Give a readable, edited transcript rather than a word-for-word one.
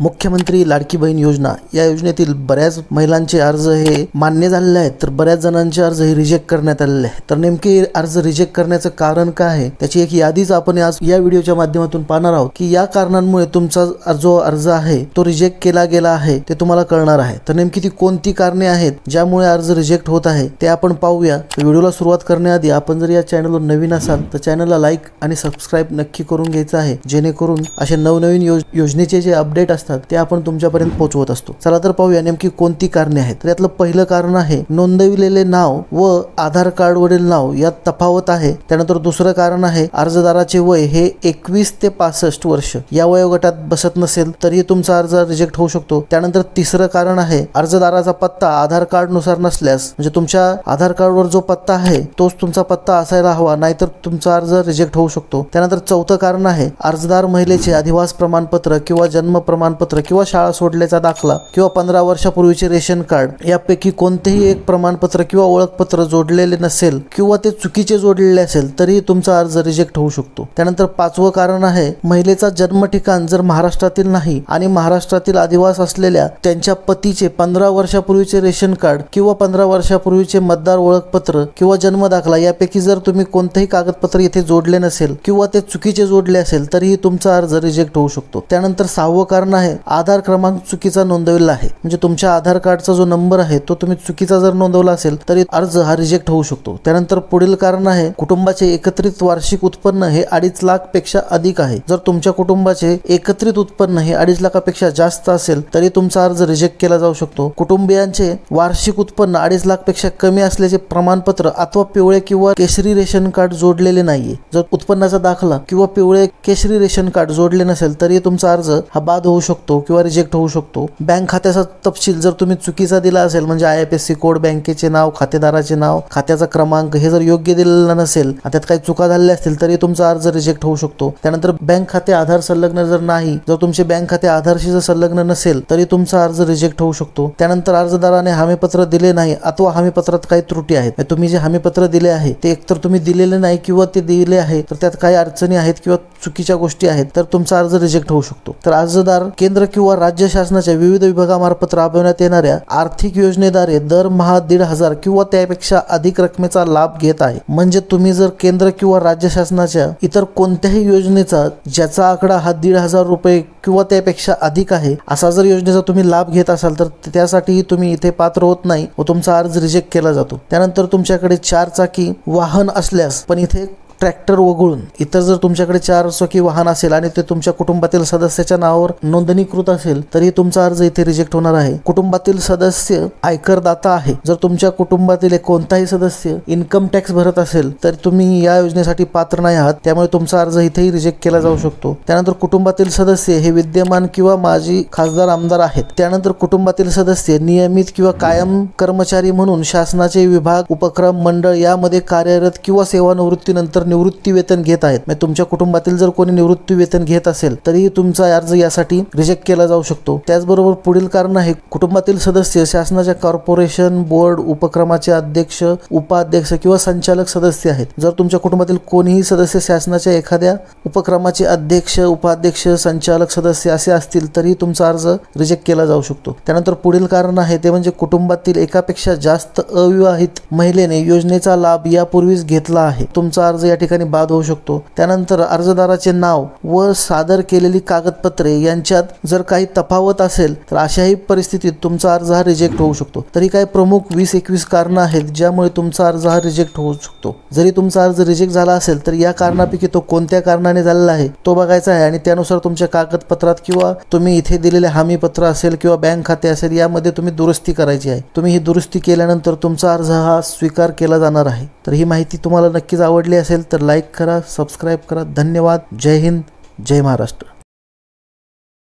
मुख्यमंत्री लाडकी बहीण योजना या योजनेतील बऱ्याच महिलांचे अर्ज हे मान्य झालेले आहेत, तर बऱ्याच जणांचे अर्ज हे रिजेक्ट करण्यात आलेले आहेत। तर नेमके अर्ज रिजेक्ट करण्याचं कारण काय आहे त्याची एक यादीच आपण आज या व्हिडिओच्या माध्यमातून पाहणार आहोत की या कारणांमुळे तुमचा जो अर्ज आहे तो रिजेक्ट केला गेला आहे ते तुम्हाला कळणार आहे। तर नेमकी ती कोणती कारणे आहेत ज्यामुळे अर्ज रिजेक्ट होत आहे ते आपण पाहूया। व्हिडिओला सुरुवात करण्याआधी आपण जर या चॅनलवर नवीन असाल तर चॅनलला लाईक आणि सबस्क्राइब नक्की करून घ्यायचं आहे, जेणेकरून असे नवनवीन योजनेचे जे अपडेट असतात ते आपण तुमच्यापर्यंत पोहोचवत असतो। चला तर पाहूया नेमकी कोणती कारणे आहेत। तर यातलं पहिलं कारण आहे नोंदविलेले नाव व आधार कार्ड वरील नाव यात तफावत आहे। त्यानंतर दुसरं कारण आहे अर्जदाराचे वय हे 21 ते 65 वर्ष या वयोगटात बसत नसेल तरी तुमचा अर्ज रिजेक्ट होऊ शकतो। त्यानंतर तिसरं कारण आहे अर्जदाराचा पत्ता आधार कार्ड नुसार नसल्यास, म्हणजे तुमच्या आधार कार्डवर जो पत्ता आहे तोच तुमचा पत्ता असायला हवा, नाहीतर तुमचा अर्ज रिजेक्ट होऊ शकतो। त्यानंतर चौथं कारण आहे अर्जदार महिलेचे अधिवास प्रमाणपत्र किंवा जन्म प्रमाणपत्र किंवा शाळा सोडल्याचा दाखला किंवा 15 वर्षापूर्वीचे रेशन कार्ड यापैकी कोणतेही एक प्रमाणपत्र किंवा ओळखपत्र जोडलेले नसेल किंवा ते चुकीचे जोडलेले असेल तरी तुमचा अर्ज रिजेक्ट होऊ शकतो। त्यानंतर पाचवं कारण आहे महिलेचा जन्म ठिकाण जर महाराष्ट्रातील नाही आणि महाराष्ट्रातील अधिवास असलेल्या त्यांच्या पतीचे 15 वर्षापूर्वीचे रेशन कार्ड किंवा 15 वर्षापूर्वीचे मतदार ओळखपत्र किंवा जन्म दाखला यापैकी जर तुम्ही कोणतेही कागदपत्र येथे जोडले नसेल किंवा ते चुकीचे जोडले असेल तरीही तुमचा अर्ज रिजेक्ट होऊ शकतो। त्यानंतर सहावं कारण आहे आधार क्रमांक चुकीचा नोंदवलेला आहे, म्हणजे तुमच्या आधार कार्डचा जो नंबर आहे तो तुम्ही चुकीचा जर नोंदवला असेल तरी अर्ज हा रिजेक्ट होऊ शकतो। त्यानंतर पुढील कारण आहे कुटुंबाचे एकत्रित वार्षिक उत्पन्न हे 2.5 लाख पेक्षा अधिक आहे। जर तुमच्या कुटुंबाचे एकत्रित उत्पन्न हे 2.5 लाखापेक्षा जास्त असेल तरी तुमचा अर्ज रिजेक्ट केला जाऊ शकतो। कुटुंबियांचे वार्षिक उत्पन्न 2.5 लाख पेक्षा कमी असल्याचे प्रमाणपत्र अथवा पिवळे किंवा केशरी रेशन कार्ड जोडलेले नाहीये। जर उत्पन्नाचा दाखला किंवा पिवळे केशरी रेशन कार्ड जोडले नसेल तरी तुमचा अर्ज हा बाद होऊ शकतो किंवा रिजेक्ट होऊ शकतो। बँक खात्याचा तपशील जर तुम्ही चुकीचा दिला असेल, म्हणजे IFSC कोड, बँकेचे नाव, खातेदाराचे नाव, खात्याचा क्रमांक हे जर योग्य दिलेला नसेल, त्यात काही चुका झालेल्या असतील तरी तुमचा अर्ज रिजेक्ट होऊ शकतो। त्यानंतर बँक खाते आधार संलग्न जर नाही, जर तुमचे बँक खाते आधारशी जर संलग्न नसेल तरी तुमचा अर्ज रिजेक्ट होऊ शकतो। त्यानंतर अर्जदाराने हमीपत्र दिले नाही अथवा हमीपत्रात काही त्रुटी आहेत, तुम्ही जे हमीपत्र दिले आहे ते एकतर तुम्ही दिलेले नाही किंवा ते दिले आहे तर त्यात काही अडचणी आहेत किंवा चुकीच्या गोष्टी आहेत तर तुमचा अर्ज रिजेक्ट होऊ शकतो। तर अर्जदार केंद्र किंवा राज्य शासनाच्या विविध विभागामार्फत राबवण्यात येणाऱ्या आर्थिक योजनेद्वारे दरमहा 1,500 किंवा त्यापेक्षा अधिक रकमेचा लाभ घेत आहे। म्हणजे तुम्ही जर केंद्र किंवा राज्य शासनाच्या इतर कोणत्याही योजनेचा ज्याचा आकडा हा 1,500 रुपये किंवा त्यापेक्षा अधिक आहे असा जर योजनेचा तुम्ही लाभ घेत असाल तर त्यासाठीही तुम्ही इथे पात्र होत नाही व तुमचा अर्ज रिजेक्ट केला जातो। त्यानंतर तुमच्याकडे 4 चाकी वाहन असल्यास, पण इथे ट्रॅक्टर वगळून इतर जर तुमच्याकडे 4 चाकी वाहन असेल आणि ते तुमच्या कुटुंबातील सदस्याच्या नावावर नोंदणीकृत असेल तरी तुमचा अर्ज इथे रिजेक्ट होणार आहे। कुटुंबातील सदस्य आयकरदाता आहे, जर तुमच्या कुटुंबातील कोणताही सदस्य इन्कम टॅक्स भरत असेल तर तुम्ही या योजनेसाठी पात्र नाही आहात, त्यामुळे तुमचा अर्ज इथेही रिजेक्ट केला जाऊ शकतो। त्यानंतर कुटुंबातील सदस्य हे विद्यमान किंवा माजी खासदार आमदार आहेत। त्यानंतर कुटुंबातील सदस्य नियमित किंवा कायम कर्मचारी म्हणून शासनाचे विभाग, उपक्रम, मंडळ यामध्ये कार्यरत किंवा सेवानिवृत्तीनंतर निवृत्ती वेतन घेत आहेत। म्हणजे तुमच्या कुटुंबातील जर कोणी निवृत्ती वेतन घेत असेल तरी तुमचा अर्ज यासाठी रिजेक्ट केला जाऊ शकतो। त्याचबरोबर पुढील कारण आहे कुटुंबातील सदस्य शासनाच्या कॉर्पोरेशन, बोर्ड, उपक्रमाचे अध्यक्ष, उपाध्यक्ष किंवा संचालक सदस्य आहेत। जर तुमच्या कुटुंबातील कोणीही सदस्य शासनाच्या एखाद्या उपक्रमाचे अध्यक्ष, उपाध्यक्ष, संचालक सदस्य असे असतील तरी तुमचा अर्ज रिजेक्ट केला जाऊ शकतो। त्यानंतर पुढील कारण आहे ते म्हणजे कुटुंबातील एकापेक्षा जास्त अविवाहित महिलेने योजनेचा लाभ यापूर्वीच घेतला आहे, तुमचा अर्ज या ठिकाणी बाद होऊ शकतो। त्यानंतर अर्जदाराचे नाव व सादर केलेली कागदपत्रे यांच्यात जर काही तफावत असेल तर अशाही परिस्थितीत तुमचा अर्ज हा रिजेक्ट होऊ शकतो। तरी काही प्रमुख 20-21 कारणं आहेत ज्यामुळे तुमचा अर्ज हा रिजेक्ट होऊ शकतो। जरी तुमचा अर्ज रिजेक्ट झाला असेल तर या कारणापैकी तो कोणत्या कारणाने झालेला आहे तो बघायचा आहे आणि त्यानुसार तुमच्या कागदपत्रात किंवा तुम्ही इथे दिलेले हमीपत्र असेल किंवा बँक खाते असेल यामध्ये तुम्ही दुरुस्ती करायची आहे। तुम्ही ही दुरुस्ती केल्यानंतर तुमचा अर्ज हा स्वीकार केला जाणार आहे। तर ही माहिती तुम्हाला नक्कीच आवडली असेल तर लाईक करा, सबस्क्राइब करा। धन्यवाद। जय हिंद, जय महाराष्ट्र।